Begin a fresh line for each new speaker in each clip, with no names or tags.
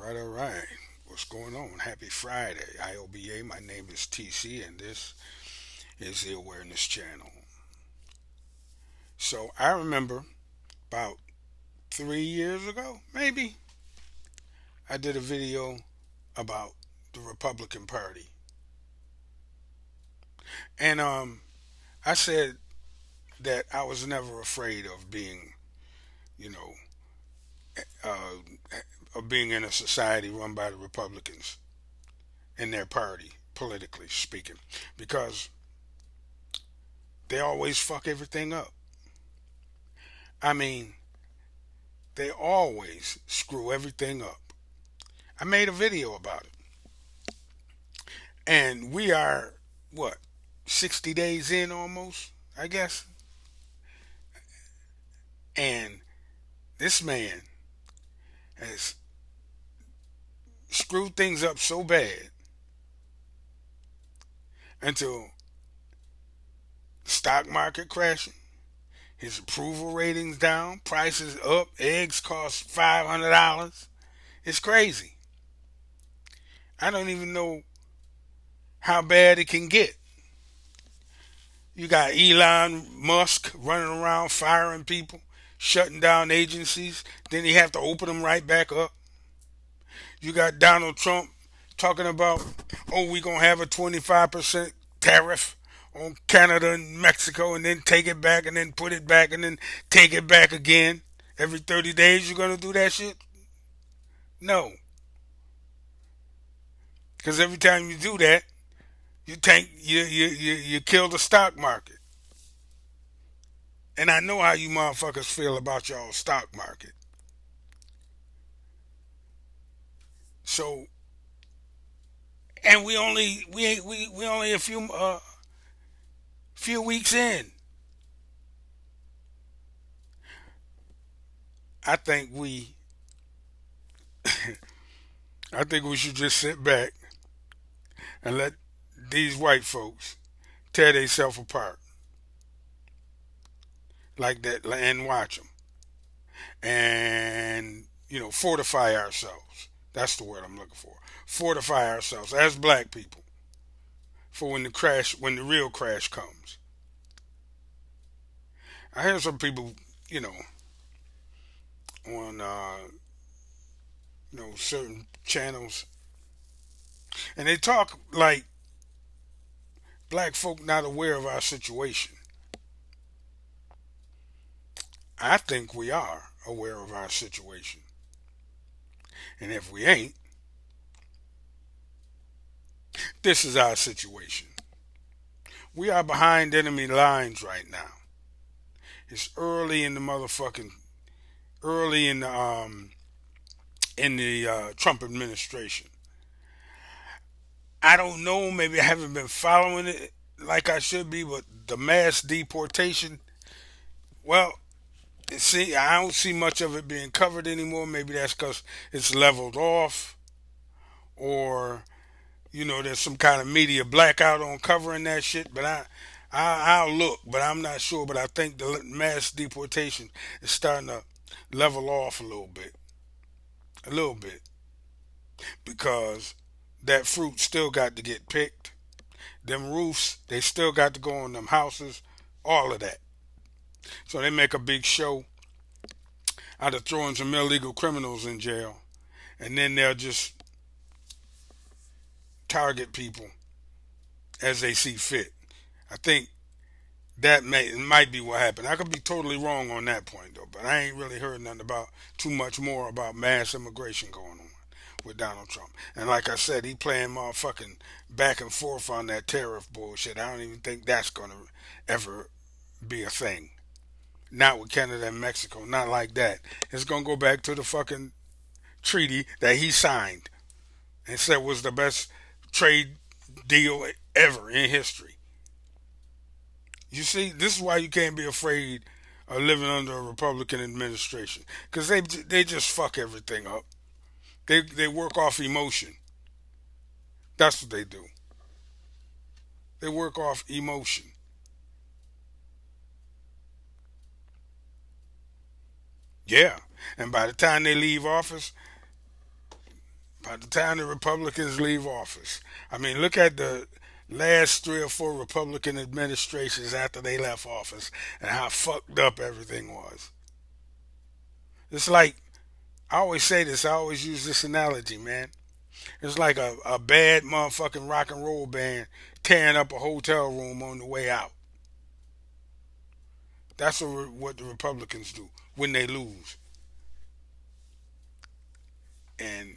All right. What's going on? Happy Friday. IOBA. My name is TC, and this is the Awareness Channel. So I remember about 3 years ago, maybe, I did a video about the Republican Party. And I said that I was never afraid of being, you know, uh, of being in a society run by the Republicans in their party, politically speaking, because they always fuck everything up. I mean, they always screw everything up. I made a video about it. And we are, what, 60 days in almost, I guess? And this man has screwed things up so bad until the stock market crashing, his approval ratings down, prices up, eggs cost $500. It's crazy. I don't even know how bad it can get. You got Elon Musk running around firing people, shutting down agencies. Then he have to open them right back up. You got Donald Trump talking about, oh, we gonna have a 25% tariff on Canada and Mexico, and then take it back, and then put it back, and then take it back again. Every 30 days, you're gonna do that shit? No, because every time you do that, you kill the stock market. And I know how you motherfuckers feel about y'all stock market. So, and we only a few weeks in. I think we I think we should just sit back and let these white folks tear themselves apart like that and watch them and fortify ourselves. That's the word I'm looking for. Fortify ourselves as black people for when the real crash comes. I hear some people, you know, on certain channels, and they talk like black folk not aware of our situation. I think we are aware of our situation, and if we ain't, this is our situation. We are behind enemy lines right now. It's early in the Trump administration. I don't know. Maybe I haven't been following it like I should be, but the mass deportation. Well, see, I don't see much of it being covered anymore. Maybe that's because it's leveled off, or there's some kind of media blackout on covering that shit. But I'll look, but I'm not sure. But I think the mass deportation is starting to level off a little bit, because that fruit still got to get picked. Them roofs, they still got to go on them houses, all of that. So they make a big show out of throwing some illegal criminals in jail, and then they'll just target people as they see fit. I think might be what happened. I could be totally wrong on that point though, but I ain't really heard nothing about too much more about mass immigration going on with Donald Trump. And like I said, he playing motherfucking back and forth on that tariff bullshit. I don't even think that's gonna ever be a thing. Not with Canada and Mexico. Not like that. It's gonna go back to the fucking treaty that he signed and said was the best trade deal ever in history. You see, this is why you can't be afraid of living under a Republican administration, because they just fuck everything up. They work off emotion. That's what they do. They work off emotion. Yeah, and by the time they leave office, By the time the Republicans leave office, I mean, look at the last 3 or 4 Republican administrations after they left office and how fucked up everything was. It's like, I always say this, I always use this analogy, man. It's like a bad motherfucking rock and roll band tearing up a hotel room on the way out. That's what the Republicans do when they lose. And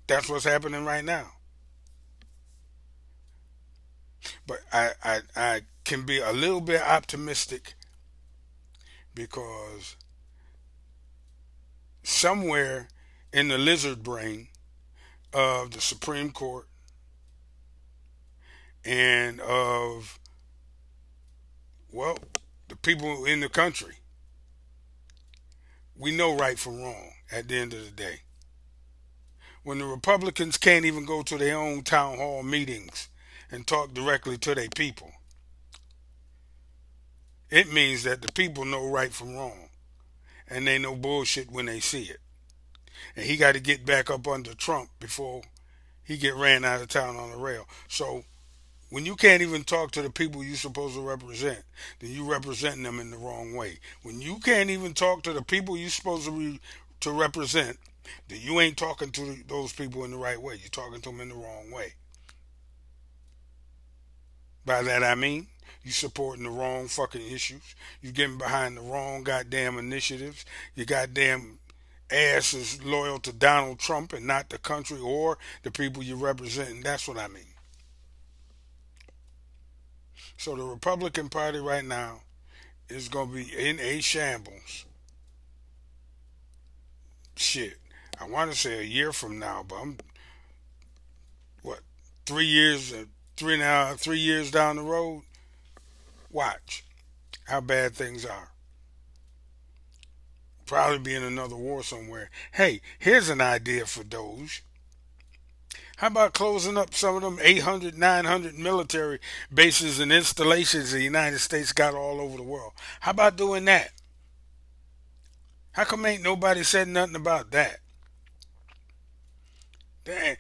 that's what's happening right now. But I can be a little bit optimistic because somewhere in the lizard brain of the Supreme Court and of, well, the people in the country, we know right from wrong at the end of the day. When the Republicans can't even go to their own town hall meetings and talk directly to their people, it means that the people know right from wrong and they know bullshit when they see it. And he got to get back up under Trump before he get ran out of town on the rail. So when you can't even talk to the people you're supposed to represent, then you representing them in the wrong way. When you can't even talk to the people you're supposed to represent, then you ain't talking to those people in the right way. You're talking to them in the wrong way. By that I mean, you supporting the wrong fucking issues. You getting behind the wrong goddamn initiatives. Your goddamn ass is loyal to Donald Trump and not the country or the people you represent. That's what I mean. So the Republican Party right now is going to be in a shambles. Shit. I want to say a year from now, but I'm, what, 3 years, 3 years down the road? Watch how bad things are. Probably be in another war somewhere. Hey, here's an idea for Doge. How about closing up some of them 800, 900 military bases and installations the United States got all over the world? How about doing that? How come ain't nobody said nothing about that? Dang,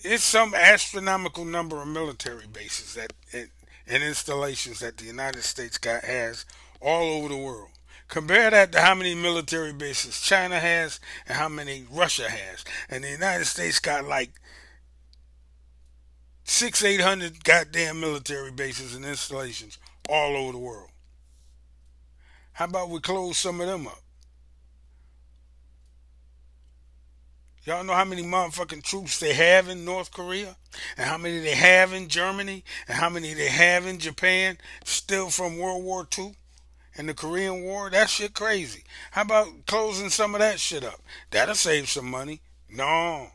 it's some astronomical number of military bases and installations that the United States has all over the world. Compare that to how many military bases China has and how many Russia has. And the United States got like 800 goddamn military bases and installations all over the world. How about we close some of them up? Y'all know how many motherfucking troops they have in North Korea? And how many they have in Germany? And how many they have in Japan? Still from World War II and the Korean War? That shit crazy. How about closing some of that shit up? That'll save some money. No.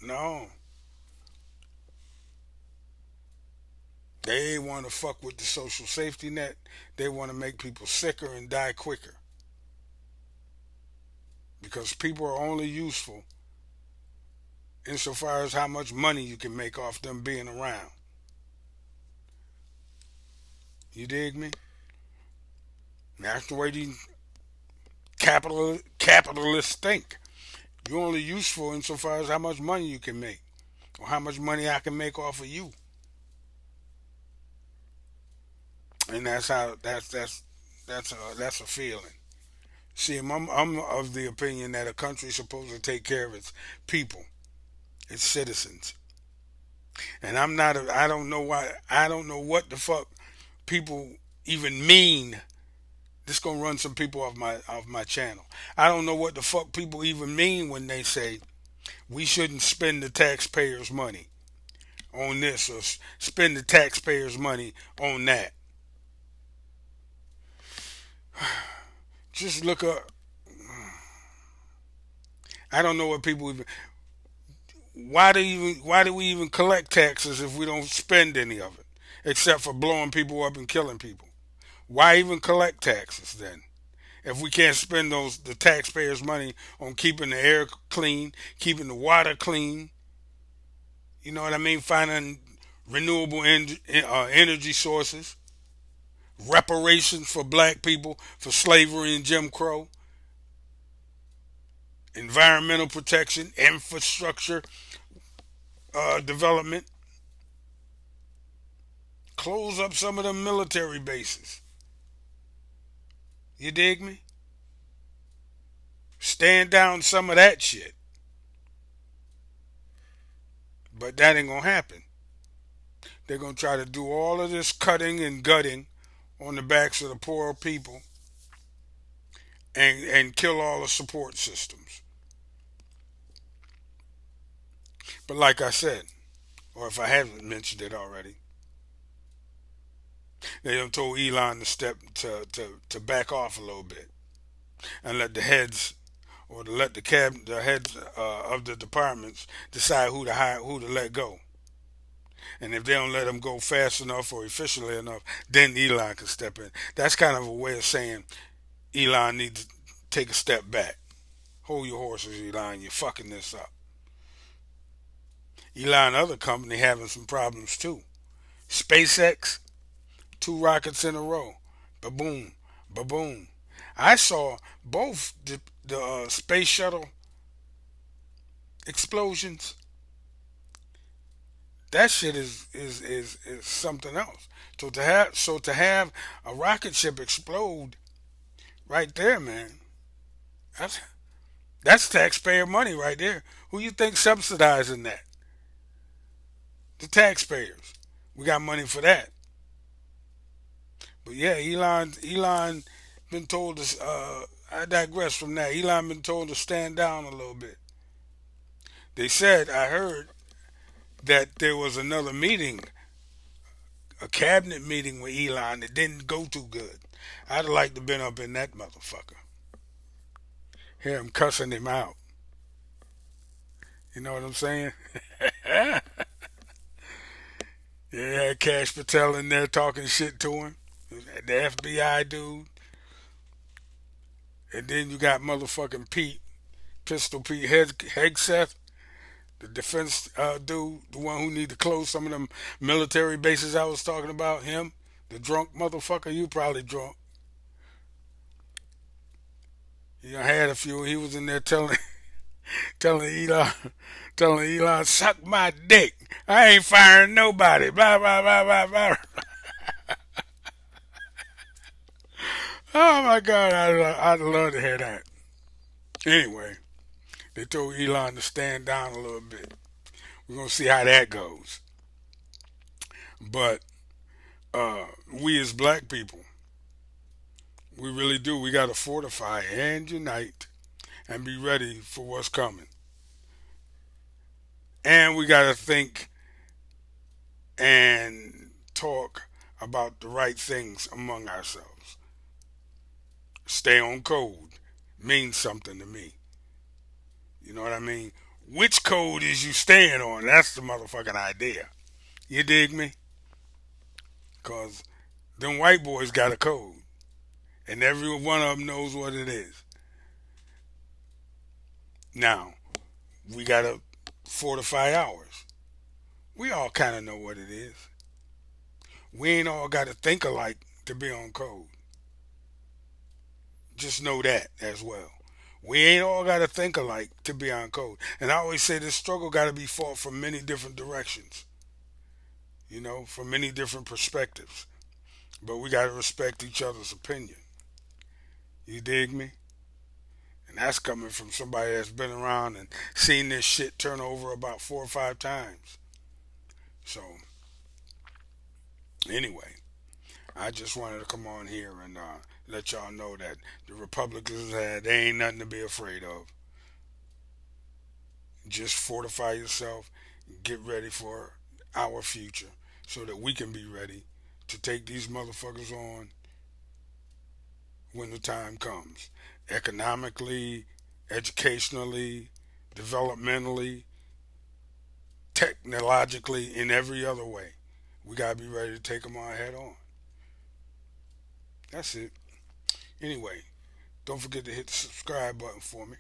No. They want to fuck with the social safety net. They want to make people sicker and die quicker. Because people are only useful insofar as how much money you can make off them being around. You dig me? That's the way these capitalists think. You're only useful insofar as how much money you can make, or how much money I can make off of you. And that's a feeling. See, I'm of the opinion that a country's supposed to take care of its people, its citizens. And I don't know why, I don't know what the fuck people even mean. This gonna run some people off my channel. I don't know what the fuck people even mean when they say we shouldn't spend the taxpayers' money on this or spend the taxpayers' money on that. Just look up. I don't know what people even. Why do we even collect taxes if we don't spend any of it, except for blowing people up and killing people? Why even collect taxes then? If we can't spend the taxpayers' money on keeping the air clean, keeping the water clean, you know what I mean? Finding renewable energy sources, reparations for black people for slavery and Jim Crow. environmental protection, infrastructure development, close up some of them military bases. You dig me? Stand down some of that shit. But that ain't gonna happen. They're gonna try to do all of this cutting and gutting on the backs of the poor people and kill all the support systems. But like I said, or if I haven't mentioned it already, they done told Elon to to back off a little bit and let the heads or to let the heads of the departments decide who to hire, who to let go. And if they don't let them go fast enough or efficiently enough, then Elon can step in. That's kind of a way of saying Elon needs to take a step back. Hold your horses, Elon. You're fucking this up. Elon, other company, having some problems too. SpaceX, two rockets in a row. Ba boom, ba boom. I saw both the space shuttle explosions. That shit is something else. To have a rocket ship explode right there, man. That's that's taxpayer money right there. Who you think subsidizing that? The taxpayers. We got money for that. But yeah, Elon been told to. I digress from that. Elon been told to stand down a little bit. They said I heard that there was another meeting, a cabinet meeting with Elon that didn't go too good. I'd like to been up in that motherfucker. Hear him cussing him out. You know what I'm saying? Yeah, had Cash Patel in there talking shit to him. The FBI dude. And then you got motherfucking Pete, Pistol Pete Hegseth, the defense dude, the one who need to close some of them military bases I was talking about. Him, the drunk motherfucker. You probably drunk. He had a few. He was in there telling Elon, telling Elon, suck my dick. I ain't firing nobody. Blah blah blah blah blah. Oh my God, I'd love to hear that. Anyway, they told Elon to stand down a little bit. We're gonna see how that goes. But we as black people, we really do. We gotta fortify and unite and be ready for what's coming. And we gotta think and talk about the right things among ourselves. Stay on code means something to me. You know what I mean? Which code is you staying on? That's the motherfucking idea. You dig me? Because them white boys got a code. And every one of them knows what it is. Now, we got to fortify ours. We all kind of know what it is. We ain't all got to think alike to be on code. Just know that as well. We ain't all got to think alike to be on code. And I always say this struggle got to be fought from many different directions. You know, from many different perspectives. But we got to respect each other's opinion. You dig me? And that's coming from somebody that's been around and seen this shit turn over about 4 or 5 times. So, anyway, I just wanted to come on here and let y'all know that the Republicans, they ain't nothing to be afraid of. Just fortify yourself, get ready for our future so that we can be ready to take these motherfuckers on when the time comes. Economically, educationally, developmentally, technologically, in every other way. We gotta be ready to take them on head on. That's it. Anyway, don't forget to hit the subscribe button for me.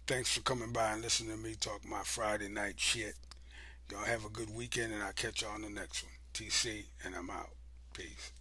Thanks for coming by and listening to me talk my Friday night shit. Y'all have a good weekend and I'll catch y'all on the next one. TC and I'm out. Peace.